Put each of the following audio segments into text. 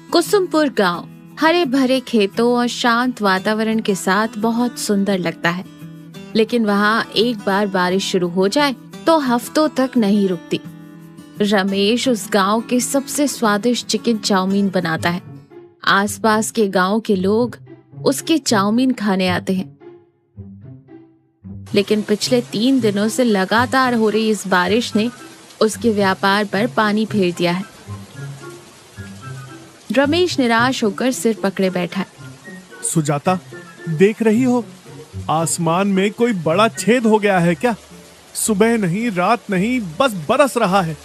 कुसुमपुर गांव हरे भरे खेतों और शांत वातावरण के साथ बहुत सुंदर लगता है, लेकिन वहाँ एक बार बारिश शुरू हो जाए तो हफ्तों तक नहीं रुकती। रमेश उस गांव के सबसे स्वादिष्ट चिकन चाउमीन बनाता है। आसपास के गांव के लोग उसके चाउमीन खाने आते हैं, लेकिन पिछले 3 दिनों से लगातार हो रही इस बारिश ने उसके व्यापार पर पानी फेर दिया है। रमेश निराश होकर सिर पकड़े बैठा है। सुजाता, देख रही हो, आसमान में कोई बड़ा छेद हो गया है क्या? सुबह नहीं रात नहीं, बस बरस रहा है।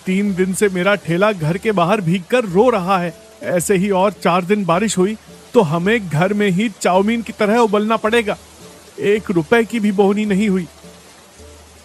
3 दिन से मेरा ठेला घर के बाहर भीगकर रो रहा है। ऐसे ही और 4 दिन बारिश हुई तो हमें घर में ही चाउमीन की तरह उबलना पड़ेगा। 1 रुपए की भी बोहनी नहीं हुई।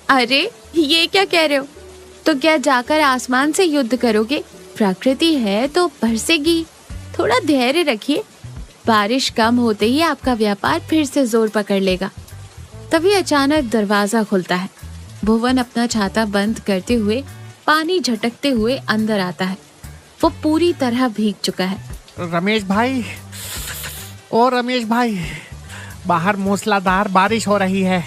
अरे ये क्या कह रहे हो? तो क्या जाकर आसमान से युद्ध करोगे? प्रकृति है तो बरसेगी। थोड़ा धैर्य रखिए, बारिश कम होते ही आपका व्यापार फिर से जोर पकड़ लेगा। तभी अचानक दरवाजा खुलता है। भुवन अपना छाता बंद करते हुए पानी झटकते हुए अंदर आता है। वो पूरी तरह भीग चुका है। रमेश भाई, ओ रमेश भाई, बाहर मूसलाधार बारिश हो रही है।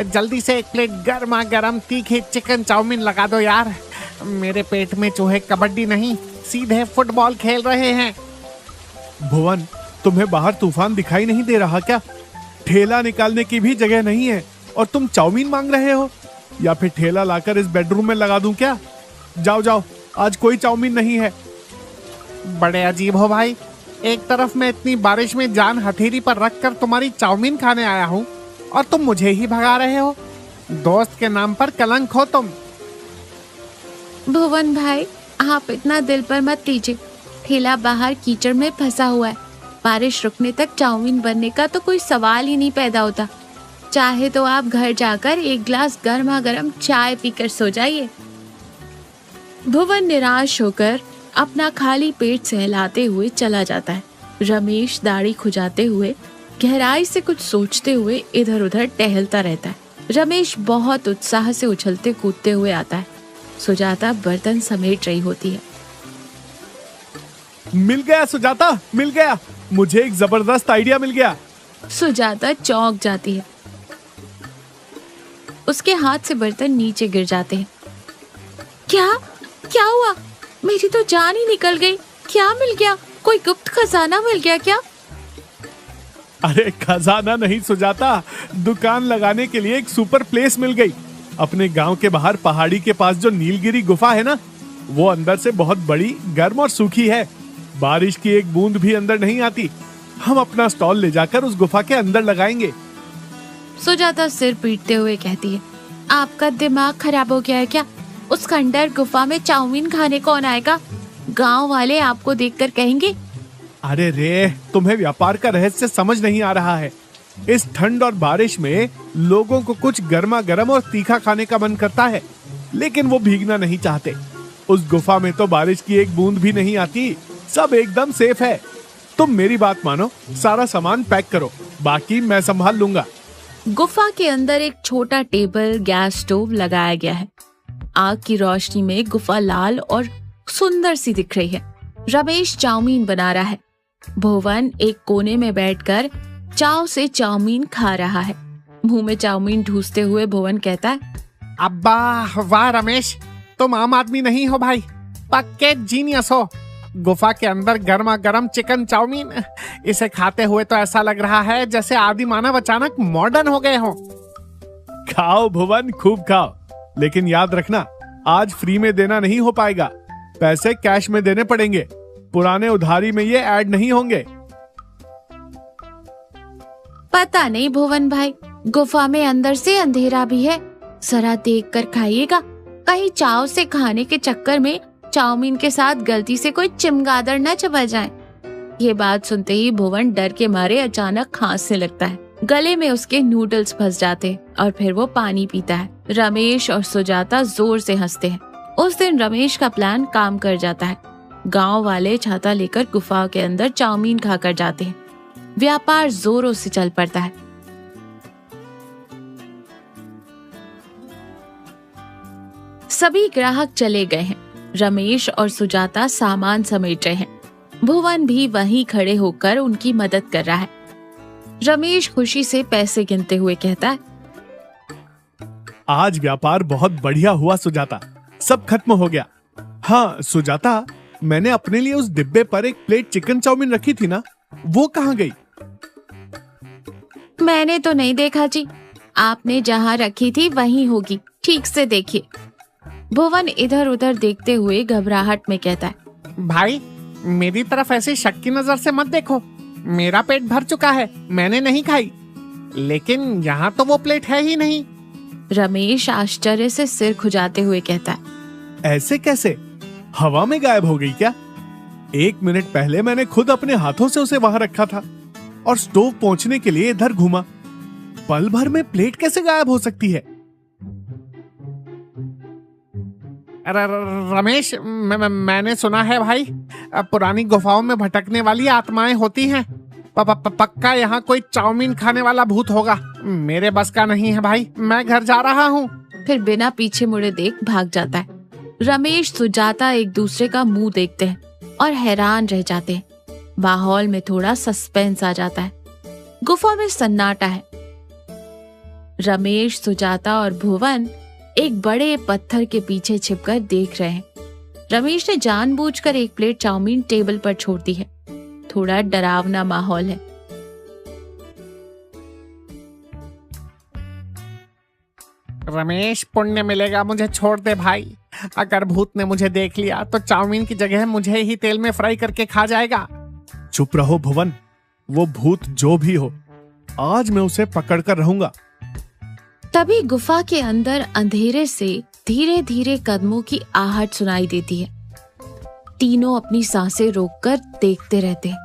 जल्दी से 1 प्लेट गर्मा गर्म तीखी चिकन चाउमीन लगा दो यार। मेरे पेट में चूहे कबड्डी नहीं, सीधे फुटबॉल खेल रहे हैं। भुवन, तुम्हें बाहर तूफान दिखाई नहीं दे रहा क्या? ठेला निकालने की भी जगह नहीं है और तुम चाउमीन मांग रहे हो? या फिर ठेला लाकर इस बेडरूम में लगा दूं क्या? जाओ जाओ, आज कोई चाउमीन नहीं है। बड़े अजीब हो भाई, एक तरफ मैं इतनी बारिश में जान हथेली पर रखकर तुम्हारी चाउमीन खाने आया हूँ और तुम मुझे ही भगा रहे हो। दोस्त के नाम पर कलंक हो तुम। भुवन भाई, आप इतना दिल पर मत लीजिए। ठेला बाहर कीचड़ में फंसा हुआ है। बारिश रुकने तक चाउमीन बनने का तो कोई सवाल ही नहीं पैदा होता। चाहे तो आप घर जाकर 1 गिलास गर्मा गर्म चाय पीकर सो जाइए। भुवन निराश होकर अपना खाली पेट सहलाते हुए चला जाता है। रमेश दाढ़ी खुजाते हुए गहराई से कुछ सोचते हुए इधर उधर टहलता रहता है। रमेश बहुत उत्साह से उछलते कूदते हुए आता है। सुजाता बर्तन समेट रही होती है। मिल गया सुजाता, मिल गया। मुझे एक जबरदस्त आइडिया मिल गया। सुजाता चौंक जाती है। उसके हाथ से बर्तन नीचे गिर जाते हैं। क्या क्या हुआ? मेरी तो जान ही निकल गई। क्या मिल गया? कोई गुप्त खजाना मिल गया क्या? अरे खजाना नहीं सुजाता, दुकान लगाने के लिए एक सुपर प्लेस मिल गई। अपने गांव के बाहर पहाड़ी के पास जो नीलगिरी गुफा है ना, वो अंदर से बहुत बड़ी, गर्म और सूखी है। बारिश की एक बूंद भी अंदर नहीं आती। हम अपना स्टॉल ले जाकर उस गुफा के अंदर लगाएंगे। सुजाता सिर पीटते हुए कहती है, आपका दिमाग खराब हो गया है क्या? उस खंडर गुफा में चाउमीन खाने कौन आएगा? गांव वाले आपको देखकर कहेंगे। अरे रे, तुम्हें व्यापार का रहस्य समझ नहीं आ रहा है। इस ठंड और बारिश में लोगों को कुछ गर्मा गर्म और तीखा खाने का मन करता है, लेकिन वो भीगना नहीं चाहते। उस गुफा में तो बारिश की एक बूंद भी नहीं आती। सब एकदम सेफ है। तुम मेरी बात मानो, सारा सामान पैक करो, बाकी मैं संभाल लूंगा। गुफा के अंदर एक छोटा टेबल, गैस स्टोव लगाया गया है। आग की रोशनी में गुफा लाल और सुंदर सी दिख रही है। रमेश चाउमीन बना रहा है। भुवन एक कोने में बैठकर चाव से चाउमीन खा रहा है। मुंह में चाउमीन ठूसते हुए भुवन कहता है, अब्बा वाह रमेश, तुम आम आदमी नहीं हो भाई, पक्के जीनियस हो। गुफा के अंदर गर्मा गर्म चिकन चाउमीन, इसे खाते हुए तो ऐसा लग रहा है जैसे आदि मानव अचानक मॉडर्न हो गए हो। खाओ भुवन, खूब खाओ, लेकिन याद रखना, आज फ्री में देना नहीं हो पाएगा। पैसे कैश में देने पड़ेंगे। पुराने उधारी में ये ऐड नहीं होंगे। पता नहीं भुवन भाई, गुफा में अंदर से अंधेरा भी है। जरा देख कर खाइएगा, कहीं चाव से खाने के चक्कर में चाउमीन के साथ गलती से कोई चिमगादड़ न चबा जाए। ये बात सुनते ही भुवन डर के मारे अचानक खांसने लगता है। गले में उसके नूडल्स फंस जाते और फिर वो पानी पीता है। रमेश और सुजाता जोर से हंसते हैं। उस दिन रमेश का प्लान काम कर जाता है। गांव वाले छाता लेकर गुफा के अंदर चाउमीन खाकर जाते हैं। व्यापार जोरों से चल पड़ता है। सभी ग्राहक चले गए हैं। रमेश और सुजाता सामान समेट रहे हैं। भुवन भी वहीं खड़े होकर उनकी मदद कर रहा है। रमेश खुशी से पैसे गिनते हुए कहता है, आज व्यापार बहुत बढ़िया हुआ सुजाता, सब खत्म हो गया। हाँ सुजाता, मैंने अपने लिए उस डिब्बे पर एक प्लेट चिकन चाउमीन रखी थी ना, वो कहाँ गई? मैंने तो नहीं देखा जी, आपने जहाँ रखी थी वहीं होगी, ठीक से देखिए। भुवन इधर उधर देखते हुए घबराहट में कहता है, भाई मेरी तरफ ऐसी शक की नजर से मत देखो, मेरा पेट भर चुका है, मैंने नहीं खाई। लेकिन यहाँ तो वो प्लेट है ही नहीं। रमेश आश्चर्य से सिर खुजाते हुए कहता है, ऐसे कैसे? हवा में गायब हो गई क्या? 1 मिनट पहले मैंने खुद अपने हाथों से उसे वहां रखा था और स्टोव पहुंचने के लिए इधर घूमा। पल भर में प्लेट कैसे गायब हो सकती है? रमेश, मैंने सुना है भाई, पुरानी गुफाओं में भटकने वाली आत्माएं होती हैं। पक्का यहाँ कोई चाउमीन खाने वाला भूत होगा। मेरे बस का नहीं है भाई, मैं घर जा रहा हूँ। फिर बिना पीछे मुड़े देख भाग जाता है। रमेश सुजाता एक दूसरे का मुंह देखते हैं और हैरान रह जाते हैं। माहौल में थोड़ा सस्पेंस आ जाता है। गुफा में सन्नाटा है। रमेश, सुजाता और भुवन एक बड़े पत्थर के पीछे छिपकर देख रहे हैं। रमेश ने जानबूझकर एक प्लेट चाउमीन टेबल पर छोड़ दी है। थोड़ा डरावना माहौल है। रमेश, पुण्य मिलेगा, मुझे छोड़ दे भाई। अगर भूत ने मुझे देख लिया तो चाउमीन की जगह मुझे ही तेल में फ्राई करके खा जाएगा। चुप रहो भुवन, वो भूत जो भी हो, आज मैं उसे पकड़ कर रहूंगा। तभी गुफा के अंदर अंधेरे से धीरे धीरे कदमों की आहट सुनाई देती है। तीनों अपनी सांसें रोककर देखते रहते हैं।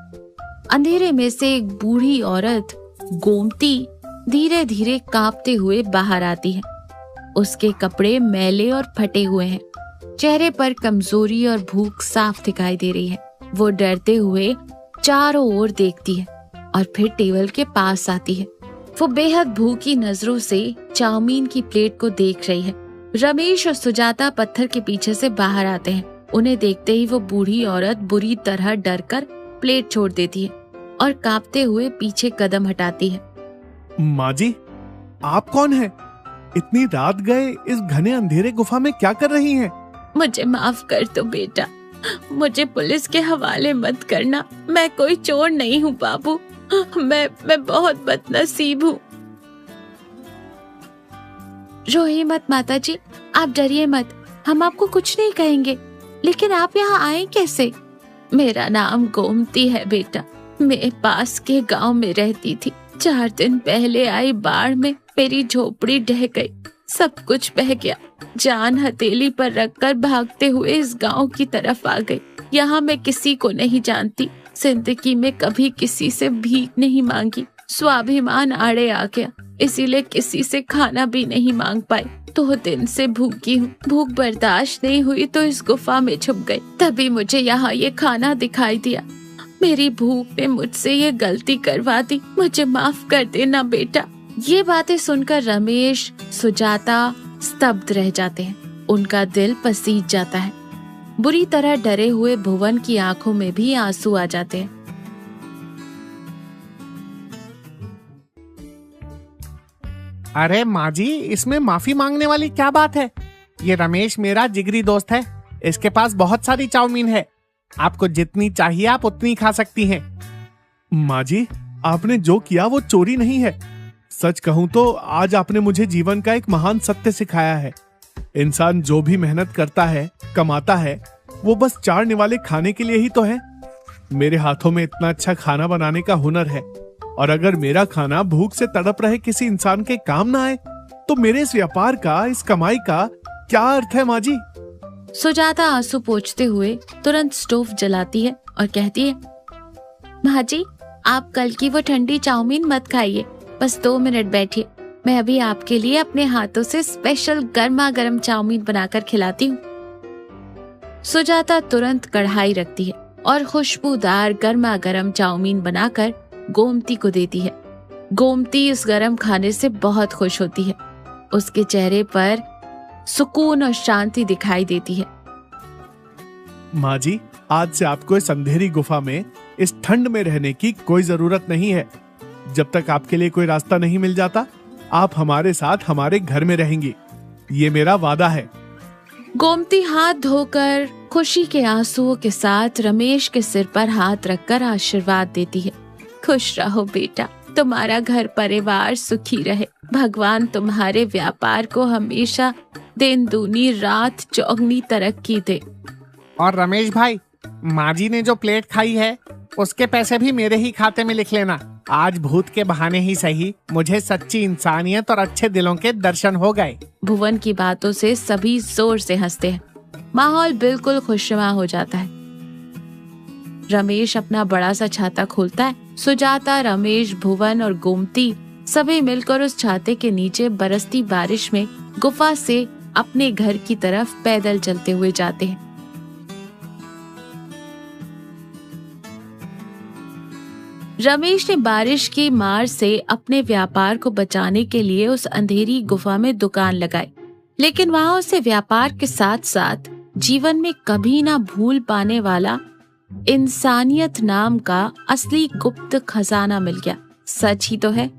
अंधेरे में से एक बूढ़ी औरत गोमती धीरे धीरे कांपते हुए बाहर आती है। उसके कपड़े मैले और फटे हुए हैं। चेहरे पर कमजोरी और भूख साफ दिखाई दे रही है। वो डरते हुए चारों ओर देखती है और फिर टेबल के पास आती है। वो बेहद भूखी नजरों से चाउमीन की प्लेट को देख रही है। रमेश और सुजाता पत्थर के पीछे से बाहर आते हैं। उन्हें देखते ही वो बूढ़ी औरत बुरी तरह डरकर प्लेट छोड़ देती है और कांपते हुए पीछे कदम हटाती है। माँ जी, आप कौन हैं? इतनी रात गए इस घने अंधेरे गुफा में क्या कर रही हैं? मुझे माफ कर दो बेटा, मुझे पुलिस के हवाले मत करना। मैं कोई चोर नहीं हूँ बाबू, मैं बहुत बदनसीब हूँ। रोइए मत माता जी, आप डरिए मत, हम आपको कुछ नहीं कहेंगे। लेकिन आप यहाँ आए कैसे? मेरा नाम गोमती है बेटा, मैं पास के गांव में रहती थी। 4 दिन पहले आई बाढ़ में मेरी झोपड़ी ढह गई, सब कुछ बह गया। जान हथेली पर रखकर भागते हुए इस गांव की तरफ आ गई। यहाँ मैं किसी को नहीं जानती, जिंदगी में कभी किसी से भीख नहीं मांगी। स्वाभिमान आड़े आ गया, इसीलिए किसी से खाना भी नहीं मांग पाई। 2 दिन से भूखी हूँ। भूख बर्दाश्त नहीं हुई तो इस गुफा में छुप गई। तभी मुझे यहाँ ये खाना दिखाई दिया। मेरी भूख ने मुझसे ये गलती करवा दी, मुझे माफ कर देना बेटा। ये बातें सुनकर रमेश, सुजाता स्तब्ध रह जाते हैं। उनका दिल पसीज जाता है। बुरी तरह डरे हुए भुवन की आंखों में भी आंसू आ जाते हैं। अरे माँ जी, इसमें माफी मांगने वाली क्या बात है? ये रमेश मेरा जिगरी दोस्त है, इसके पास बहुत सारी चाउमीन है। आपको जितनी चाहिए आप उतनी खा सकती हैं। माँ जी, आपने जो किया वो चोरी नहीं है। सच कहूं तो आज आपने मुझे जीवन का एक महान सत्य सिखाया है। इंसान जो भी मेहनत करता है, कमाता है, वो बस 4 निवाले खाने के लिए ही तो है। मेरे हाथों में इतना अच्छा खाना बनाने का हुनर है, और अगर मेरा खाना भूख से तड़प रहे किसी इंसान के काम ना आए तो मेरे इस व्यापार का, इस कमाई का क्या अर्थ है माँ जी? सुजाता आंसू पोंछते हुए तुरंत स्टोव जलाती है और कहती है, माँ जी, आप कल की वो ठंडी चाउमीन मत खाइए, बस 2 मिनट बैठिए, मैं अभी आपके लिए अपने हाथों से स्पेशल गर्मा गर्म चाउमीन बनाकर खिलाती हूँ। सुजाता तुरंत कढ़ाई रखती है और खुशबूदार गर्मा गर्म चाउमीन बनाकर गोमती को देती है। गोमती इस गरम खाने से बहुत खुश होती है। उसके चेहरे पर सुकून और शांति दिखाई देती है। माँ जी, आज से आपको इस अंधेरी गुफा में, इस ठंड में रहने की कोई जरूरत नहीं है। जब तक आपके लिए कोई रास्ता नहीं मिल जाता, आप हमारे साथ हमारे घर में रहेंगी। ये मेरा वादा है। गोमती हाथ धोकर खुशी के आंसुओं के साथ रमेश के सिर पर हाथ रखकर आशीर्वाद देती है। खुश रहो बेटा, तुम्हारा घर परिवार सुखी रहे। भगवान तुम्हारे व्यापार को हमेशा दिन दूनी रात चौगनी तरक्की दे। और रमेश भाई, माँ जी ने जो प्लेट खाई है उसके पैसे भी मेरे ही खाते में लिख लेना। आज भूत के बहाने ही सही, मुझे सच्ची इंसानियत और अच्छे दिलों के दर्शन हो गए। भुवन की बातों से सभी जोर से हंसते हैं। माहौल बिल्कुल खुशनुमा हो जाता है। रमेश अपना बड़ा सा छाता खोलता है। सुजाता, रमेश, भुवन और गोमती सभी मिलकर उस छाते के नीचे बरसती बारिश में गुफा से अपने घर की तरफ पैदल चलते हुए जाते हैं। रमेश ने बारिश की मार से अपने व्यापार को बचाने के लिए उस अंधेरी गुफा में दुकान लगाई, लेकिन वहां उसे व्यापार के साथ साथ जीवन में कभी ना भूल पाने वाला इंसानियत नाम का असली गुप्त खजाना मिल गया। सच ही तो है,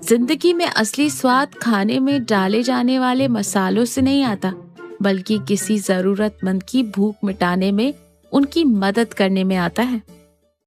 जिंदगी में असली स्वाद खाने में डाले जाने वाले मसालों से नहीं आता, बल्कि किसी जरूरतमंद की भूख मिटाने में उनकी मदद करने में आता है।